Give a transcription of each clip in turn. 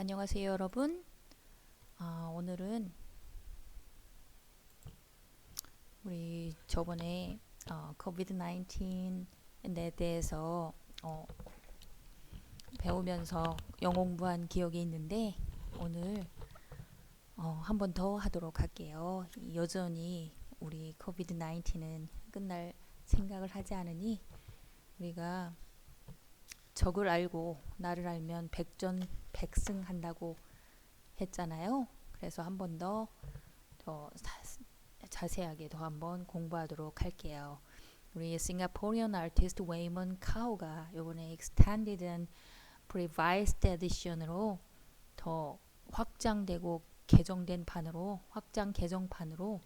안녕하세요, 여러분. 오늘은 우리 저번에 코비드 19에 대해서 배우면서 영어 공부한 기억이 있는데 오늘 한 번 더 하도록 할게요. 여전히 우리 코비드 19은 끝날 생각을 하지 않으니 우리가 적을 알고 나를 알면 백전백승한다고 했잖아요. 그래서 한 번 더 자세하게 더 한번 공부하도록 할게요. 우리 싱가포리안 아티스트 웨이먼 카우가 이번에 extended and revised edition으로 더 확장되고 개정된 판으로 확장 개정판으로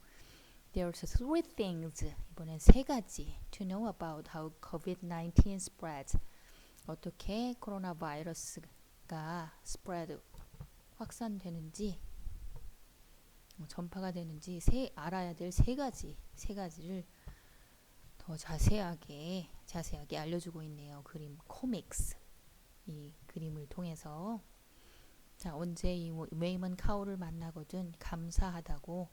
There's three things 이번엔 세 가지 to know about how COVID-19 spreads 어떻게 코로나 바이러스가 spread 확산되는지 전파가 되는지 알아야 될 세 가지를 더 자세하게 알려주고 있네요. 그림 코믹스 이 그림을 통해서 자 언제 이 웨이먼 카우를 만나거든 감사하다고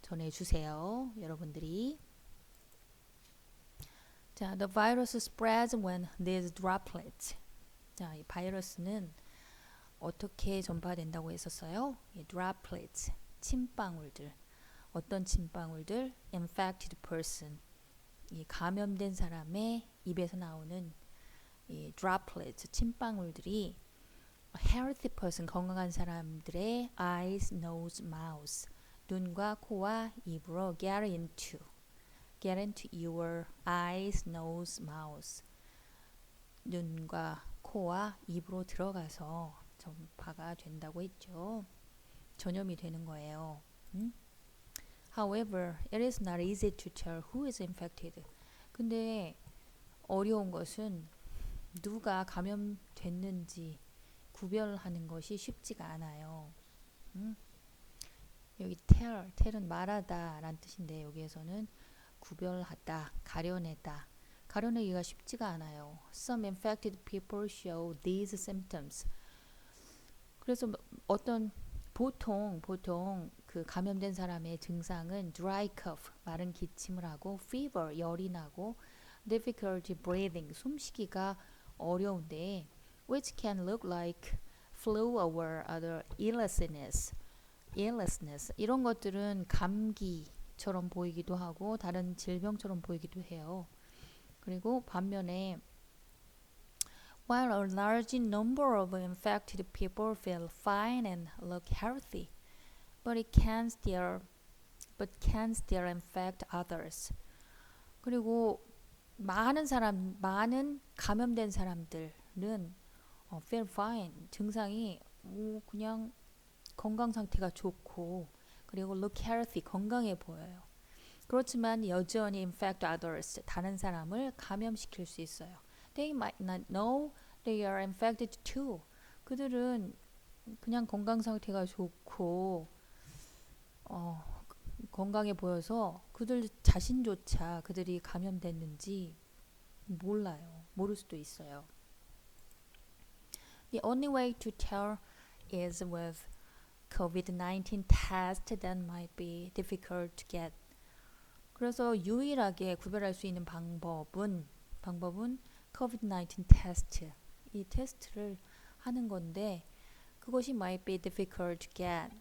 전해주세요. 여러분들이 자 the virus spreads when these droplets 자 이 바이러스는 어떻게 전파된다고 했었어요? 이 droplets 침방울들 어떤 침방울들? infected person 이 감염된 사람의 입에서 나오는 이 droplets 침방울들이 healthy person 건강한 사람들의 eyes, nose, mouth 눈과 코와 입으로 get into your eyes, nose, mouth 눈과 코와 입으로 들어가서 전파가 된다고 했죠. 전염이 되는 거예요. However, it is not easy to tell who is infected. 근데 어려운 것은 누가 감염됐는지 구별하는 것이 쉽지가 않아요. 여기 tell은 말하다 라는 뜻인데 여기에서는 구별하다, 가려내기가 쉽지가 않아요. Some infected people show these symptoms. 그래서 보통 그 감염된 사람의 증상은 dry cough, 마른 기침을 하고 fever, 열이 나고 difficulty breathing, 숨쉬기가 어려운데 which can look like flu or other illness. 이런 것들은 감기처럼 보이기도 하고 다른 질병처럼 보이기도 해요. 그리고 반면에 while a large number of infected people feel fine and look healthy, but can still infect others. 그리고 많은 감염된 사람들은 feel fine, 증상이 그냥 건강 상태가 좋고 그리고 look healthy, 건강해 보여요. 그렇지만 여전히 infect others, 다른 사람을 감염시킬 수 있어요. They might not know they are infected too. 그들은 그냥 건강 상태가 좋고 건강해 보여서 그들 자신조차 그들이 감염됐는지 모를 수도 있어요. The only way to tell is with COVID-19 test that might be difficult to get. 그래서 유일하게 구별할 수 있는 방법은 COVID-19 테스트. 이 테스트를 하는 건데 그것이 might be difficult to get.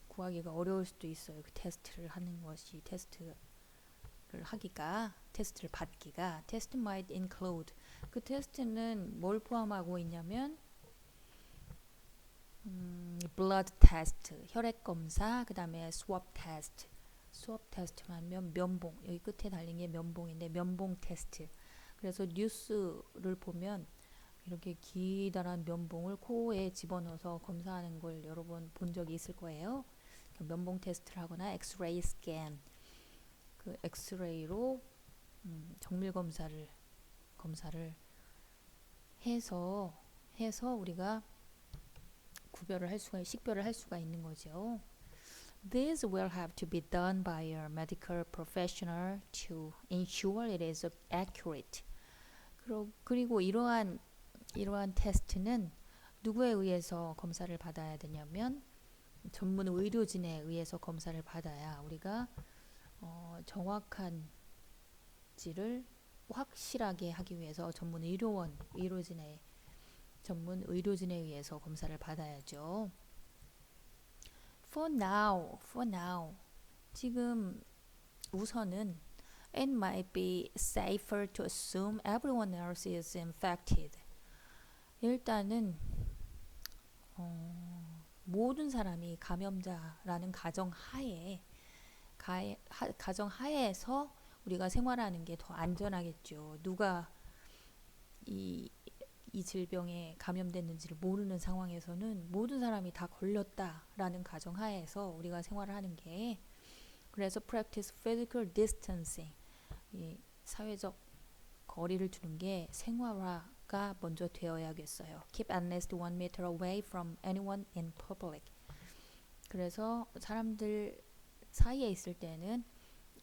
구하기가 어려울 수도 있어요. 그 테스트를 하는 것이 테스트를 받기가 test might include. 그 테스트는 뭘 포함하고 있냐면 blood test, 혈액 검사, 그다음에 swab test. swab 테스트하면 면봉, 여기 끝에 달린 게 면봉인데 면봉 테스트. 그래서 뉴스를 보면 이렇게 기다란 면봉을 코에 집어넣어서 검사하는 걸 여러 번 본 적이 있을 거예요. 면봉 테스트를 하거나 엑스레이 스캔, 그 엑스레이로 정밀 검사를 해서 우리가 식별을 할 수가 있는 거죠. This will have to be done by a medical professional to ensure it is accurate. 그리고 이러한 테스트는 누구에 의해서 검사를 받아야 되냐면 전문 의료진에 의해서 검사를 받아야 우리가 정확한지를 확실하게 하기 위해서 전문 의료진에 의해서 검사를 받아야죠. For now. 지금 우선은 it might be safer to assume everyone else is infected. 일단은 모든 사람이 감염자라는 가정하에서 우리가 생활하는 게 더 안전하겠죠. 누가 이 질병에 감염됐는지를 모르는 상황에서는 모든 사람이 다 걸렸다라는 가정하에서 우리가 생활을 하는 게, 그래서 practice physical distancing, 이 사회적 거리를 두는 게 생활화가 먼저 되어야겠어요. Keep at least 1 meter away from anyone in public. 그래서 사람들 사이에 있을 때는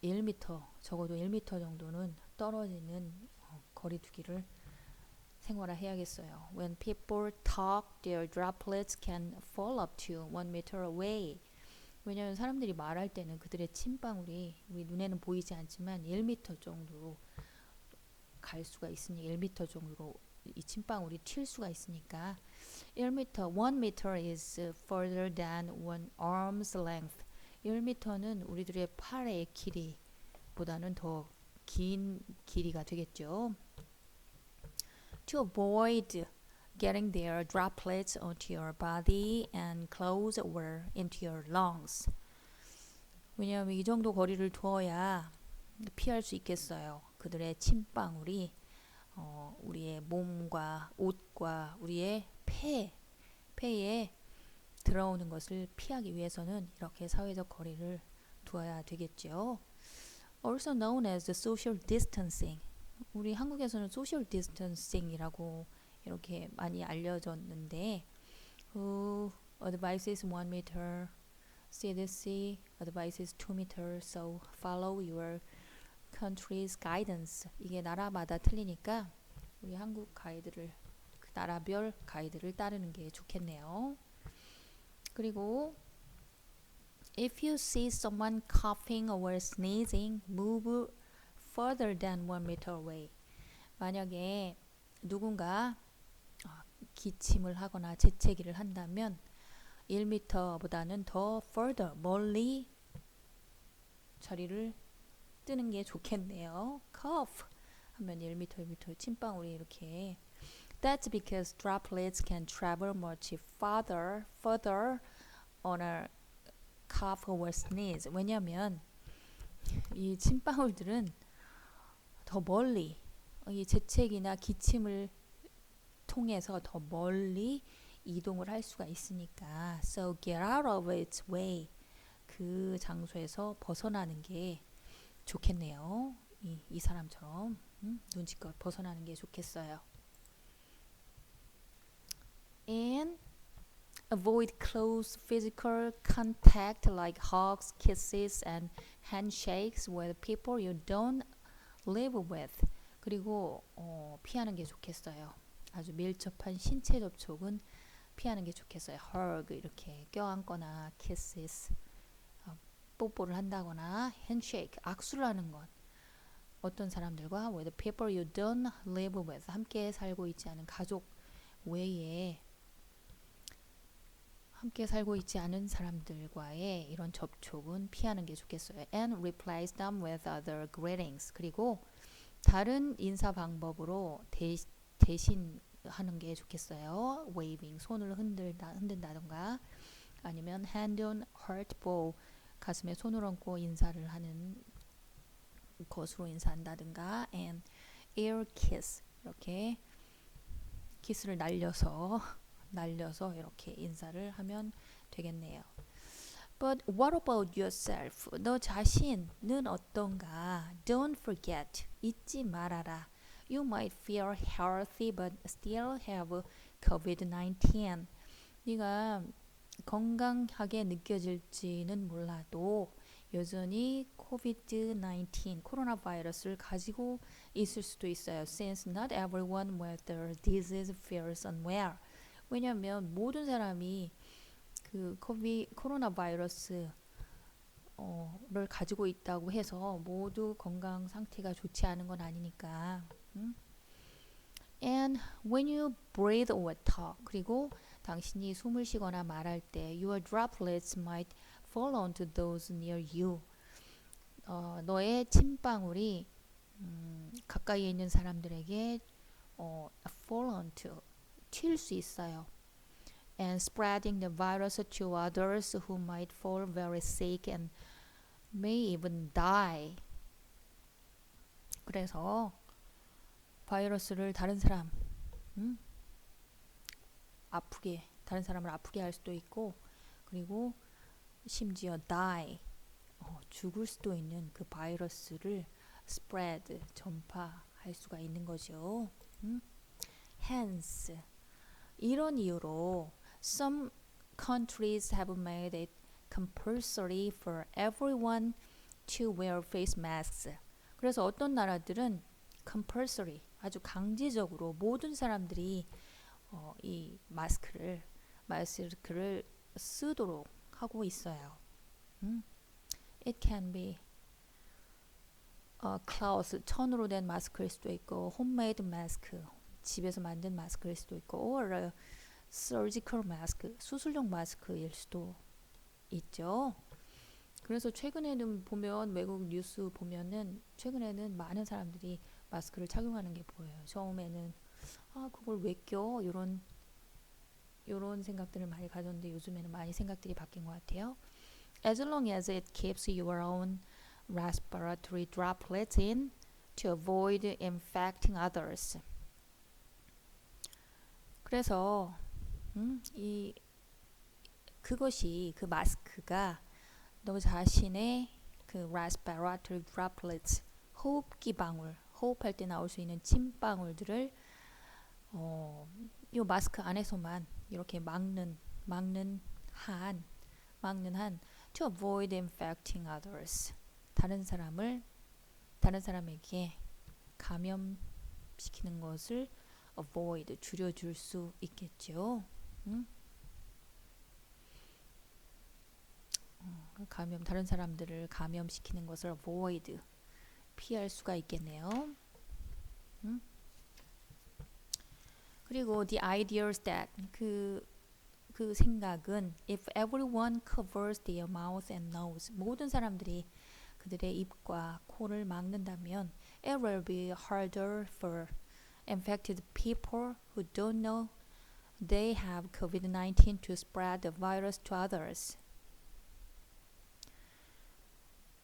1m, 적어도 1m 정도는 떨어지는 거리 두기를 생활화해야겠어요. When people talk, their droplets can fall up to 1 meter away. 왜냐하면 사람들이 말할 때는 그들의 침방울이 우리 눈에는 보이지 않지만 1m 정도로 갈 수가 있으니 1m 정도로 이 침방울이 튈 수가 있으니까 1m, 1m is further than one arm's length. 1m는 우리들의 팔의 길이보다는 더 긴 길이가 되겠죠. To avoid getting their droplets onto your body and clothes or into your lungs. 왜냐하면 이 정도 거리를 두어야 피할 수 있겠어요. 그들의 침방울이 우리의 몸과 옷과 우리의 폐에 들어오는 것을 피하기 위해서는 이렇게 사회적 거리를 두어야 되겠죠. Also known as the social distancing. 우리 한국에서는 social distancing이라고 이렇게 많이 알려졌는데 who advises 1 meter, CDC advises 2 meters, so follow your country's guidance. 이게 나라마다 틀리니까 우리 한국 가이드를, 그 나라별 가이드를 따르는 게 좋겠네요. 그리고 if you see someone coughing or sneezing, move further than 1 meter away. 만약에 누군가 기침을 하거나 재채기를 한다면 1m보다는 더 further, 멀리 자리를 뜨는 게 좋겠네요. cough 하면 1m 침방울이 이렇게. That's because droplets can travel much further on a cough or sneeze. 왜냐면 이 침방울들은 더 멀리, 이 재채기나 기침을 통해서 더 멀리 이동을 할 수가 있으니까 so get out of its way. 그 장소에서 벗어나는 게 좋겠네요. 이 사람처럼 눈치껏 벗어나는 게 좋겠어요. And avoid close physical contact like hugs, kisses, and handshakes with people you don't live with. 그리고 피하는 게 좋겠어요. 아주 밀접한 신체 접촉은 피하는 게 좋겠어요. hug 이렇게 껴안거나 kisses 뽀뽀를 한다거나 handshake 악수를 하는 것. 어떤 사람들과 with people you don't live with 함께 살고 있지 않은 가족 외에 함께 살고 있지 않은 사람들과의 이런 접촉은 피하는 게 좋겠어요. And replace them with other greetings. 그리고 다른 인사 방법으로 대신 하는 게 좋겠어요. waving, 손을 흔든다던가 아니면 hand on heart bow, 가슴에 손을 얹고 인사를 하는 것으로 인사한다든가 and ear kiss, 이렇게 키스를 날려서 이렇게 인사를 하면 되겠네요. But what about yourself? 너 자신은 어떤가? Don't forget. 잊지 말아라. You might feel healthy but still have COVID-19. 네가 건강하게 느껴질지는 몰라도 여전히 COVID-19, 코로나 바이러스를 가지고 있을 수도 있어요. Since not everyone with the disease feels unwell. 왜냐하면 모든 사람이 그 코로나 바이러스 를 가지고 있다고 해서 모두 건강 상태가 좋지 않은 건 아니니까. And when you breathe or talk, 그리고 당신이 숨을 쉬거나 말할 때 your droplets might fall onto those near you. 너의 침방울이 가까이에 있는 사람들에게 fall onto 튈 수 있어요. And spreading the virus to others who might fall very sick and may even die. 그래서 바이러스를 다른 사람을 아프게 할 수도 있고, 그리고 심지어 die, 죽을 수도 있는 그 바이러스를 spread, 전파할 수가 있는 거죠. Hence, 이런 이유로 some countries have made it compulsory for everyone to wear face masks. 그래서 어떤 나라들은 compulsory, 아주 강제적으로 모든 사람들이 이 마스크를 쓰도록 하고 있어요. It can be cloth, 천으로 된 마스크일 수도 있고, homemade 마스크, 집에서 만든 마스크일 수도 있고, or a surgical mask, 수술용 마스크일 수도 있죠. 그래서 최근에는 보면 외국 뉴스 보면은 최근에는 많은 사람들이 마스크를 착용하는 게 보여요. 처음에는 그걸 왜 껴? 요런 생각들을 많이 가졌는데 요즘에는 많이 생각들이 바뀐 것 같아요. As long as it keeps your own respiratory droplets in to avoid infecting others. 그래서 그 마스크가 너 자신의 그 respiratory droplets, 호흡기 방울, 호흡할 때 나올 수 있는 침방울들을 이 마스크 안에서만 이렇게 막는 한 to avoid infecting others. 다른 사람에게 감염시키는 것을 avoid, 줄여줄 수 있겠죠. 다른 사람들을 감염시키는 것을 avoid, 피할 수가 있겠네요. 그리고 the idea is that 그 생각은 if everyone covers their mouth and nose, 모든 사람들이 그들의 입과 코를 막는다면 it will be harder for infected people who don't know they have COVID-19 to spread the virus to others.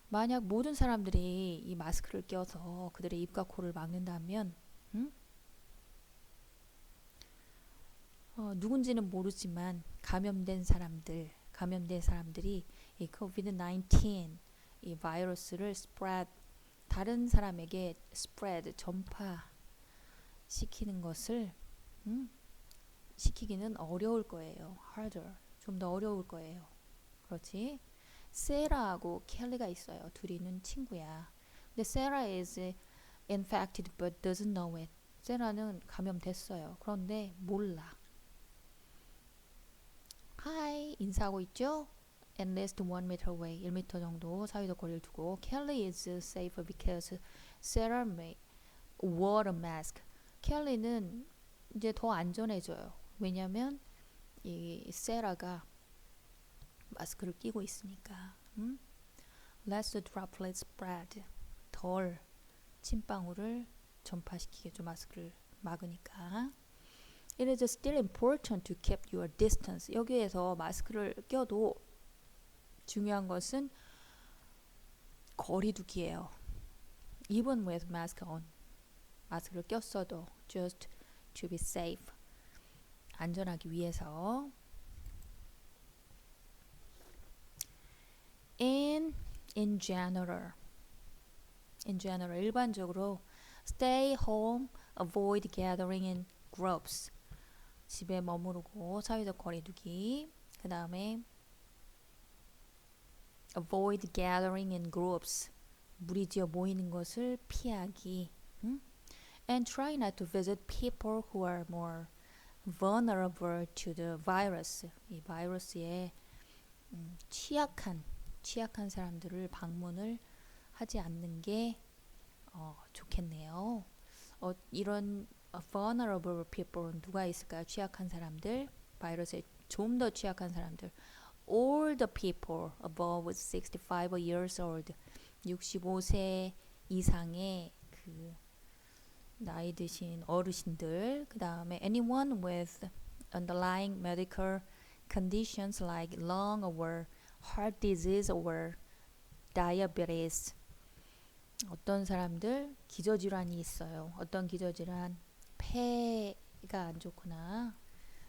만약 모든 사람들이 이 마스크를 껴서 그들의 입과 코를 막는다면 누군지는 모르지만 감염된 사람들이 이 COVID-19 이 바이러스를 spread, 다른 사람에게 spread, 전파시키는 것을 시키기는 어려울 거예요. harder, 좀 더 어려울 거예요. 그렇지? 세라하고 켈리가 있어요. 둘이는 친구야. 근데 Sarah is infected but doesn't know it. 세라는 감염됐어요. 그런데 몰라. Hi, 인사하고 있죠? At least 1 meter away, 1m 정도 사이적 거리를 두고 Kelly is safer because Sarah wore a mask. 켈리는 이제 더 안전해져요. 왜냐면 이 세라가 마스크를 끼고 있으니까. Less the droplets spread. 덜 침방울을 전파시키겠죠. 마스크를 막으니까. It is still important to keep your distance. 여기에서 마스크를 껴도 중요한 것은 거리두기예요. Even with mask on. 마스크를 꼈어도 just to be safe. 안전하기 위해서. In general, 일반적으로 stay home, avoid gathering in groups. 집에 머무르고 사회적 거리두기. 그 다음에 avoid gathering in groups. 무리지어 모이는 것을 피하기. And try not to visit people who are more vulnerable to the virus. 이 바이러스에 취약한 사람들을 방문을 하지 않는 게 좋겠네요. 이런 vulnerable people은 누가 있을까요? 취약한 사람들, 바이러스에 좀 더 취약한 사람들. All the people above 65 years old, 65세 이상의 그 나이 드신 어르신들, 그 다음에 anyone with underlying medical conditions like lung or heart disease or diabetes. 어떤 사람들 기저질환이 있어요. 어떤 기저질환? 폐가 안 좋거나,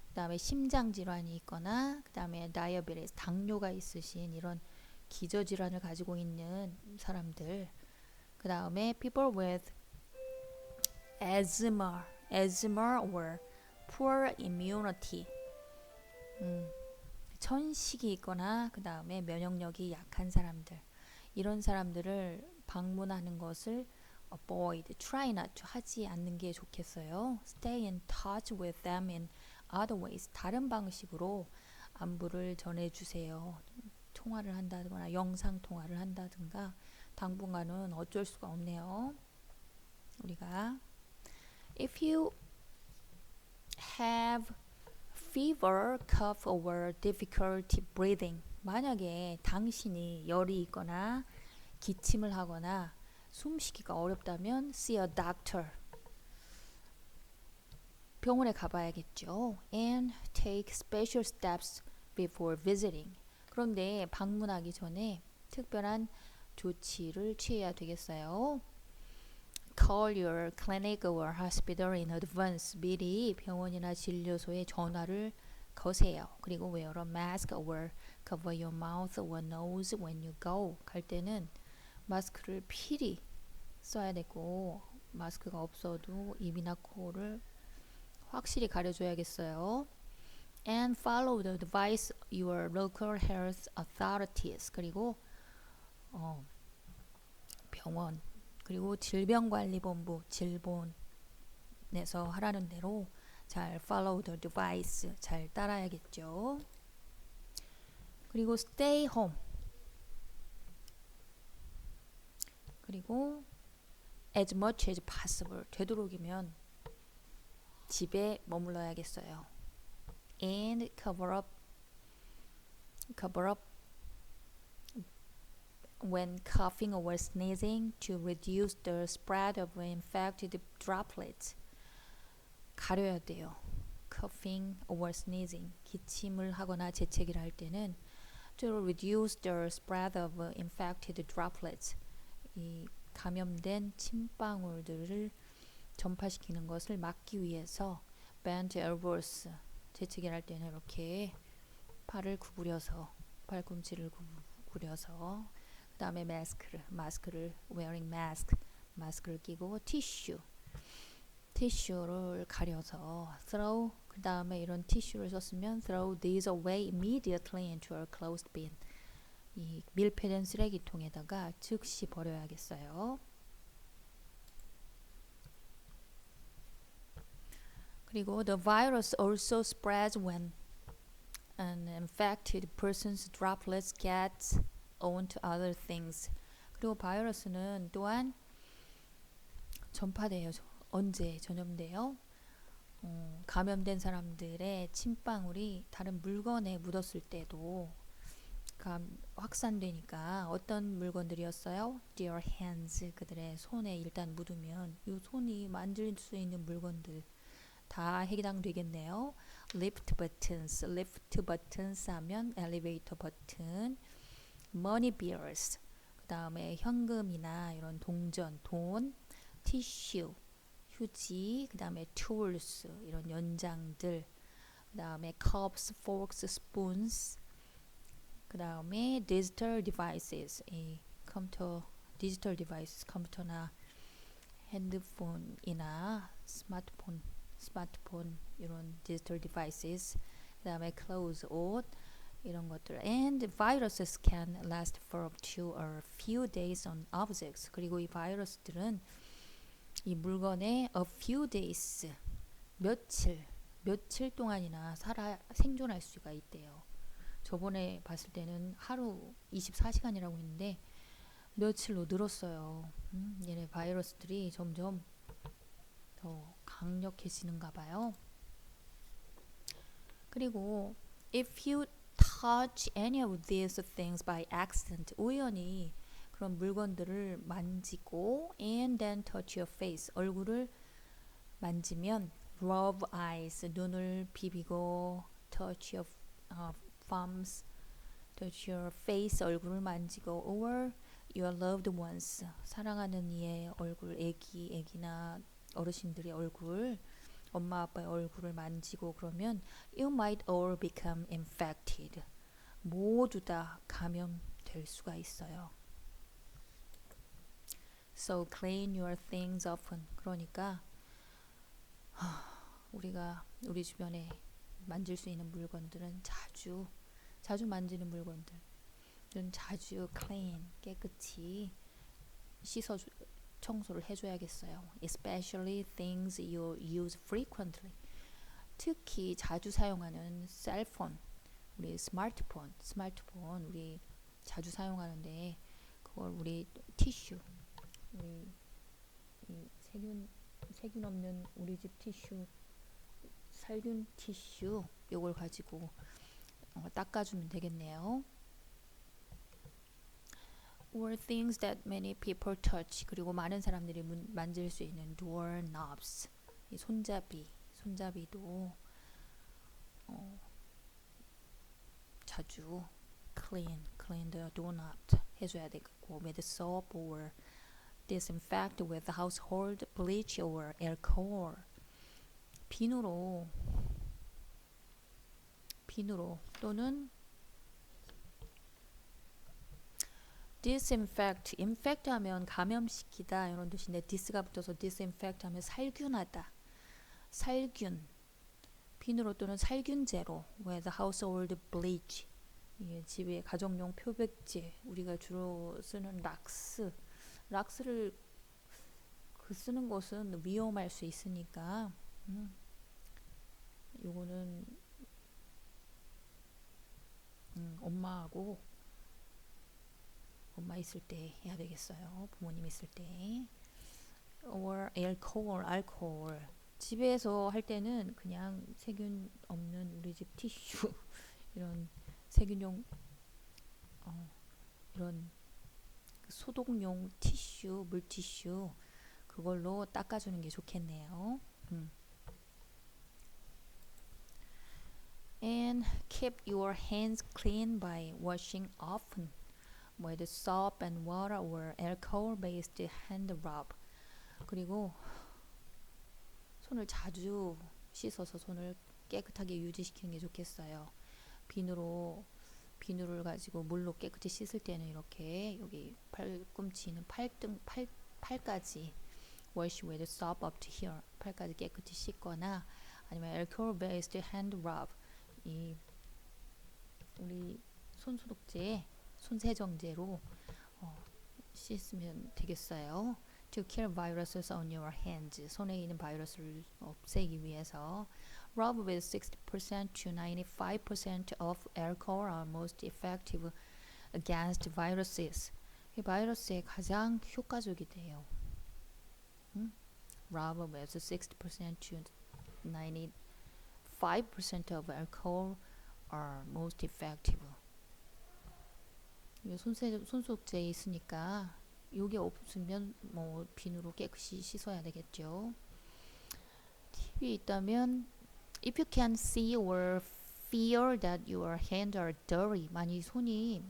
그 다음에 심장질환이 있거나, 그 다음에 다이어베티스, 당뇨가 있으신 이런 기저질환을 가지고 있는 사람들. 그 다음에 people with asthma or poor immunity. 천식이 있거나, 그 다음에 면역력이 약한 사람들. 이런 사람들을 방문하는 것을 avoid, try not to 하지 않는 게 좋겠어요. Stay in touch with them in other ways. 다른 방식으로 안부를 전해주세요. 통화를 한다거나 영상 통화를 한다든가 당분간은 어쩔 수가 없네요. 우리가 If you have fever, cough or difficulty breathing. 만약에 당신이 열이 있거나 기침을 하거나 숨쉬기가 어렵다면 see a doctor. 병원에 가봐야겠죠. And take special steps before visiting. 그런데 방문하기 전에 특별한 조치를 취해야 되겠어요. Call your clinic or hospital in advance. 미리 병원이나 진료소에 전화를 거세요. 그리고 wear a mask or cover your mouth or nose when you go. 갈 때는 마스크를 필히 써야 되고 마스크가 없어도 입이나 코를 확실히 가려줘야겠어요. And follow the advice your local health authorities. 그리고 병원 그리고 질병관리본부 질본에서 하라는 대로 잘 follow the advice 잘 따라야겠죠. 그리고 stay home. 그리고 as much as possible. 되도록이면 집에 머물러야겠어요. And cover up when coughing or sneezing to reduce the spread of infected droplets. 가려야 돼요. coughing or sneezing. 기침을 하거나 재채기를 할 때는 to reduce the spread of infected droplets. 이 감염된 침방울들을 전파시키는 것을 막기 위해서 bent elbows. 재채기를 할 때는 이렇게 팔을 구부려서 팔꿈치를 구부려서 그 다음에 마스크를 wearing mask 마스크를 끼고 티슈를 가려서 throw 그 다음에 이런 티슈를 썼으면 throw these away immediately into a closed bin. 이 밀폐된 쓰레기통에다가 즉시 버려야겠어요. 그리고 the virus also spreads when an infected person's droplets get onto other things. 그리고 바이러스는 또한 전파돼요. 언제 전염돼요? 감염된 사람들의 침방울이 다른 물건에 묻었을 때도 확산되니까 어떤 물건들이었어요? Their hands. 그들의 손에 일단 묻으면 이 손이 만질 수 있는 물건들 다 해당되겠네요. Lift buttons 하면 엘리베이터 버튼, money bills, 그 다음에 현금이나 이런 동전, 돈, 티슈, 휴지, 그 다음에 tools, 이런 연장들, 그 다음에 cups, forks, spoons, 그 다음에 digital devices, 이 디지털 디바이스, 컴퓨터나 핸드폰이나 스마트폰 이런 디지털 디바이스, 그 다음에 clothes, 옷 이런 것들. And viruses can last for up to a few days on objects. 그리고 이 바이러스들은 이 물건에 a few days, 며칠, 며칠 동안이나 생존할 수가 있대요. 저번에 봤을 때는 하루 24시간이라고 했는데 며칠로 늘었어요. 얘네 바이러스들이 점점 더 강력해지는가 봐요. 그리고 if you touch any of these things by accident, 우연히 그런 물건들을 만지고 and then touch your face, 얼굴을 만지면 rub eyes, 눈을 비비고 touch your thumbs, touch your face, 얼굴을 만지고 or your loved ones, 사랑하는 이의 얼굴, 애기나 어르신들의 얼굴, 엄마 아빠의 얼굴을 만지고 그러면 you might all become infected. 모두 다 감염될 수가 있어요. So clean your things often. 그러니까 우리가 우리 주변에 만질 수 있는 물건들은 자주 만지는 물건들은 자주 clean, 깨끗이 청소를 해줘야겠어요. Especially things you use frequently. 특히 자주 사용하는 셀폰, 우리 스마트폰 우리 자주 사용하는데 그걸 우리 티슈, 우리 이 세균 없는 우리 집 티슈, 살균 티슈 요걸 가지고 닦아주면 되겠네요. or things that many people touch, 그리고 많은 사람들이 만질 수 있는 door knobs, 이 손잡이도 자주 clean the doorknob 해줘야 되겠고 with soap or disinfect with household bleach or alcohol. 비누로 또는 disinfect, infect 하면 감염시키다 이런 뜻인데 dis가 붙어서 disinfect 하면 살균하다, 살균, 비누로 또는 살균제로 with household bleach, 이게 집에 가정용 표백제, 우리가 주로 쓰는 락스를 쓰는 것은 위험할 수 있으니까 요거는 엄마 있을 때 해야 되겠어요. 부모님 있을 때. or 알코올. 집에서 할 때는 그냥 세균 없는 우리 집 티슈 이런 세균용 이런 소독용 티슈, 물티슈 그걸로 닦아주는 게 좋겠네요. And keep your hands clean by washing often with soap and water or alcohol-based hand rub. 그리고 손을 자주 씻어서 손을 깨끗하게 유지시키는 게 좋겠어요. 비누를 가지고 물로 깨끗이 씻을 때는 이렇게 여기 팔꿈치는 팔까지 wash with soap up to here, 팔까지 깨끗이 씻거나 아니면 alcohol based hand rub, 이 우리 손세정제로 씻으면 되겠어요. To kill viruses on your hands, 손에 있는 바이러스를 없애기 위해서 rub with 60% to 95% of alcohol are most effective against viruses. 이 바이러스에 가장 효과적이돼요. rub with 60% to 95% of alcohol are most effective. 손소독제 있으니까 요게 없으면 뭐 비누로 깨끗이 씻어야 되겠죠. 팁이 있다면 if you can see or feel that your hands are dirty, 만약 손이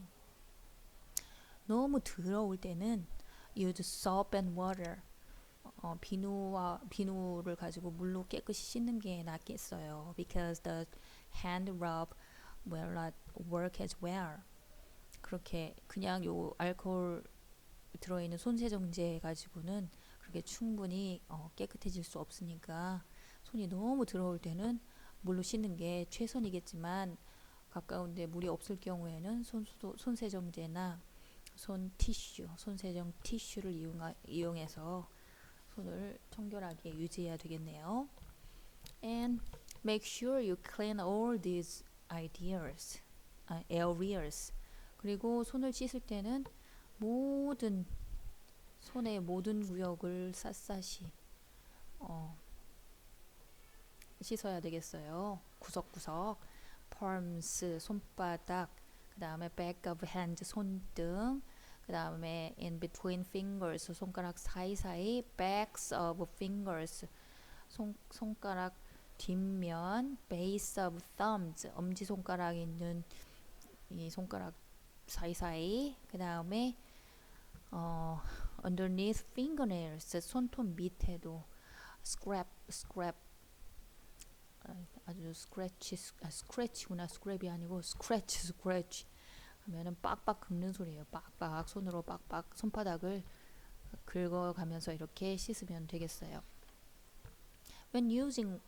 너무 더러울 때는 use soap and water, 비누를 가지고 물로 깨끗이 씻는 게 낫겠어요. Because the hand rub will not work as well. 그렇게 그냥 요 알코올 들어있는 손세정제 가지고는 그렇게 충분히 깨끗해질 수 없으니까 손이 너무 더러울 때는 물로 씻는 게 최선이겠지만 가까운데 물이 없을 경우에는 손세정제나 손세정 티슈를 이용해서 손을 청결하게 유지해야 되겠네요. And Make sure you clean all these ideas, areas. 그리고 손을 씻을 때는 모든 손의 모든 구역을 샅샅이 씻어야 되겠어요. 구석구석. palms 손바닥, 그 다음에 back of hand 손등, 그 다음에 in between fingers 손가락 사이사이, backs of fingers 손가락 뒷면, base of thumbs 엄지손가락 있는 이 손가락 사이사이, 그 다음에 underneath fingernails 손톱 밑에도 scrap 아주 스크래치구나. 스크랩이 아니고 스크래치 하면은 빡빡 긁는 소리예요. 빡빡 손으로 빡빡 손바닥을 긁어가면서 이렇게 씻으면 되겠어요. When using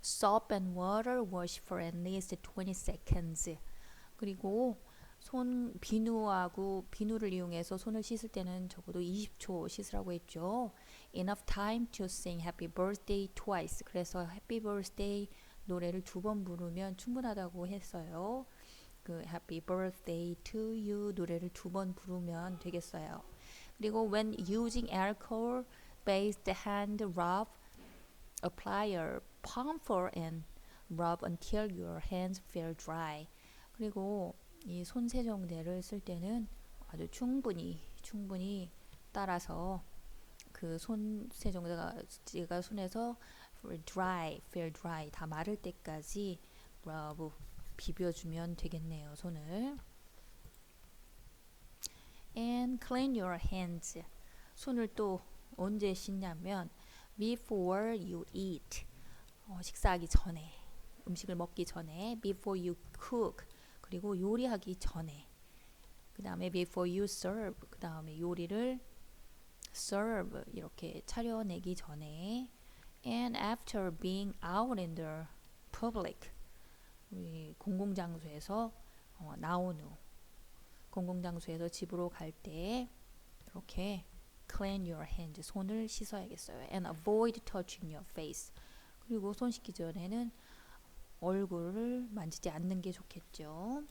soap and water, wash for at least 20 seconds. 그리고 비누를 이용해서 손을 씻을 때는 적어도 20초 씻으라고 했죠. Enough time to sing Happy Birthday twice. 그래서 Happy Birthday 노래를 2번 부르면 충분하다고 했어요. 그 Happy Birthday to you 노래를 2번 부르면 되겠어요. 그리고 when using alcohol-based hand rub, apply your palm for and rub until your hands feel dry. 그리고 이 손 세정제를 쓸 때는 아주 충분히 따라서 그 손 세정제가 손에서 feel dry 다 마를 때까지 rub 비벼주면 되겠네요. 손을. And clean your hands. 손을 또 언제 씻냐면 before you eat. 식사하기 전에, 음식을 먹기 전에, before you cook. 그리고 요리하기 전에, 그 다음에 before you serve, 그 다음에 요리를 serve 이렇게 차려내기 전에, and after being out in the public, 우리 공공장소에서 나온 후, 공공장소에서 집으로 갈 때 이렇게 clean your hands, 손을 씻어야겠어요. And avoid touching your face. 그리고 손 씻기 전에는 얼굴을 만지지 않는 게 좋겠죠.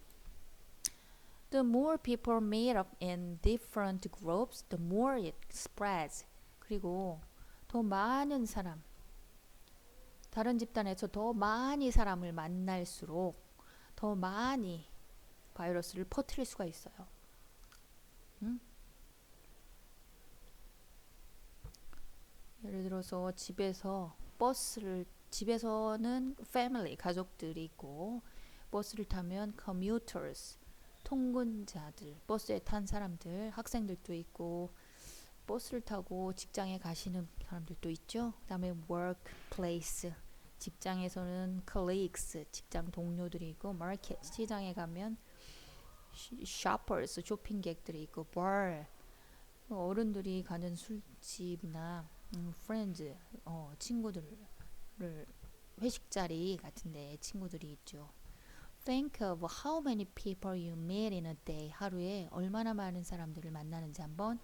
The more people meet up in different groups, the more it spreads. 그리고 더 많은 사람, 다른 집단에서 더 많이 사람을 만날수록 더 많이 바이러스를 퍼뜨릴 수가 있어요. 예를 들어서 집에서는 family, 가족들이 있고, 버스를 타면 commuters, 통근자들, 버스에 탄 사람들, 학생들도 있고, 버스를 타고 직장에 가시는 사람들도 있죠. 그 다음에 workplace, 직장에서는 colleagues, 직장 동료들이 있고, market, 시장에 가면 shoppers, 쇼핑객들이 있고, bar, 어른들이 가는 술집이나 friends, 친구들, 회식 자리 같은데 친구들이 있죠. Think of how many people you meet in a day. 하루에 얼마나 많은 사람들을 만나는지 한번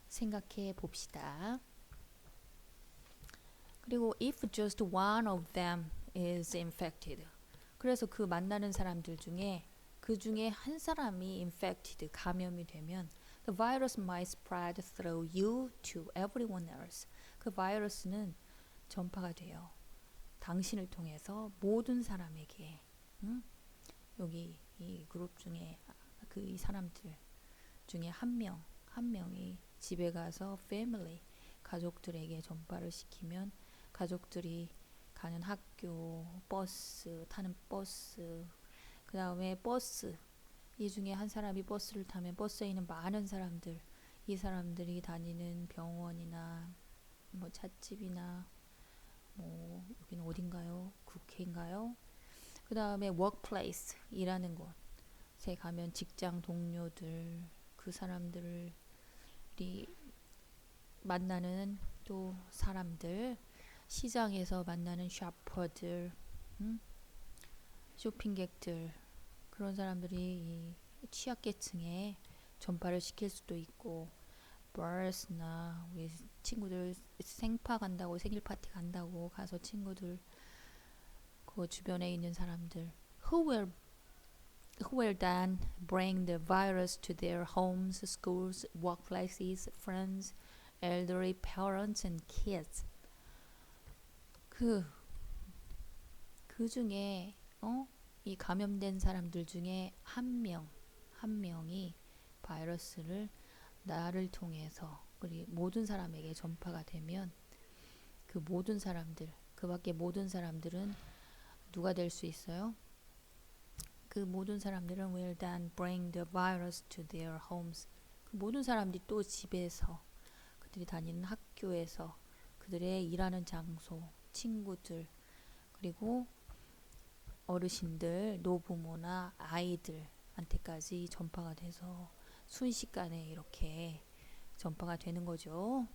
생각해 봅시다. 그리고 if just one of them is infected. 그래서 그 만나는 사람들 중에 그 중에 한 사람이 infected, 감염이 되면 the virus might spread through you to everyone else. 그 바이러스는 전파가 돼요. 당신을 통해서 모든 사람에게. 여기 이 그룹 중에 이 사람들 중에 한 명이 집에 가서 family, 가족들에게 전파를 시키면 가족들이 가는 학교, 타는 버스, 그 다음에 버스, 이 중에 한 사람이 버스를 타면 버스에 있는 많은 사람들, 이 사람들이 다니는 병원이나 뭐 찻집이나 뭐 여기는 어딘가요? 국회인가요? 그 다음에 workplace, 일하는 곳에 가면 직장 동료들, 그 사람들이 만나는 또 사람들, 시장에서 만나는 샤퍼들, 쇼핑객들, 그런 사람들이 이 취약계층에 전파를 시킬 수도 있고, 버스나 우리 친구들 생파 간다고, 생일 파티 간다고 가서 친구들 그 주변에 있는 사람들 who will then bring the virus to their homes, schools, workplaces, friends, elderly parents and kids. 그 중에 이 감염된 사람들 중에 한 명이 바이러스를 나를 통해서 그리고 모든 사람에게 전파가 되면 그 모든 사람들, 그 밖에 모든 사람들은 누가 될 수 있어요? 그 모든 사람들은 will then bring the virus to their homes. 그 모든 사람들이 또 집에서, 그들이 다니는 학교에서, 그들의 일하는 장소, 친구들, 그리고 어르신들, 노부모나 아이들한테까지 전파가 돼서 순식간에 이렇게 전파가 되는 거죠.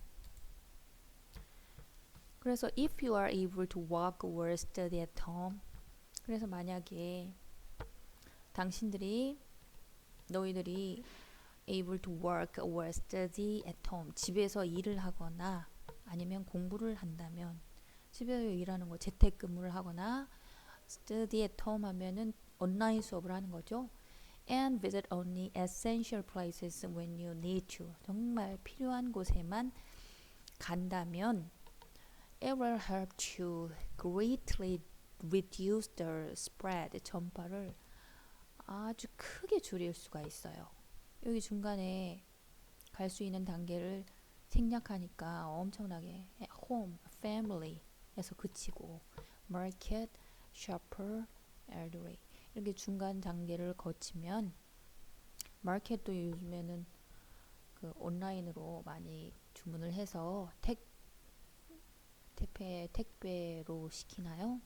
그래서 if you are able to work or study at home, 그래서 만약에 너희들이 able to work or study at home, 집에서 일을 하거나 아니면 공부를 한다면, 집에서 일하는 거 재택근무를 하거나 study at home 하면은 온라인 수업을 하는 거죠. And visit only essential places when you need to. 정말 필요한 곳에만 간다면 it will help to greatly reduce the spread. 전파를 아주 크게 줄일 수가 있어요. 여기 중간에 갈 수 있는 단계를 생략하니까 엄청나게 home, family에서 그치고 market, shopper, elderly 이렇게 중간 단계를 거치면 마켓도 요즘에는 그 온라인으로 많이 주문을 해서 택배로 시키나요?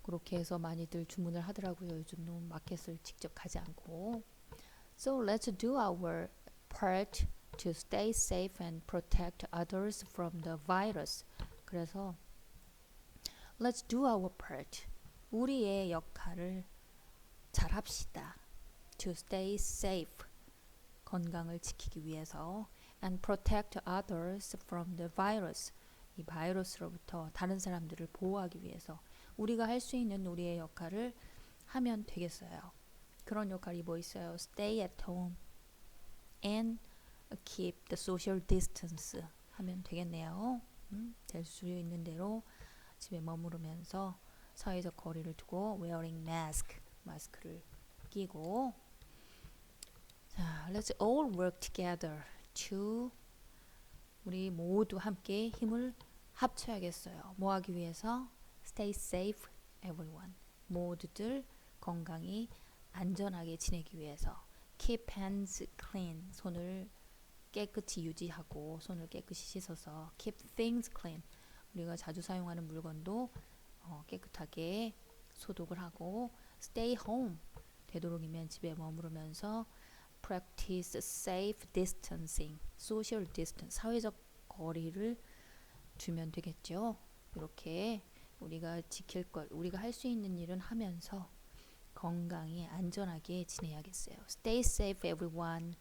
그렇게 해서 많이들 주문을 하더라고요. 요즘은 마켓을 직접 가지 않고. So let's do our part to stay safe and protect others from the virus. 그래서 let's do our part. 우리의 역할을 잘 합시다. To stay safe. 건강을 지키기 위해서. And protect others from the virus. 이 바이러스로부터 다른 사람들을 보호하기 위해서 우리가 할 수 있는 우리의 역할을 하면 되겠어요. 그런 역할이 뭐 있어요? Stay at home and keep the social distance 하면 되겠네요. 될 수 있는 대로 집에 머무르면서 사회적 거리를 두고 wearing mask, 마스크를 끼고 자, let's all work together to 우리 모두 함께 힘을 합쳐야겠어요. 뭐 하기 위해서? Stay safe, everyone. 모두들 건강히 안전하게 지내기 위해서. Keep hands clean. 손을 깨끗이 유지하고 손을 깨끗이 씻어서 Keep things clean. 우리가 자주 사용하는 물건도 깨끗하게 소독을 하고 Stay home. 되도록이면 집에 머무르면서 Practice safe distancing. Social distance. 사회적 거리를 두면 되겠죠. 이렇게 우리가 지킬 것, 우리가 할 수 있는 일은 하면서 건강히 안전하게 지내야겠어요. Stay safe everyone.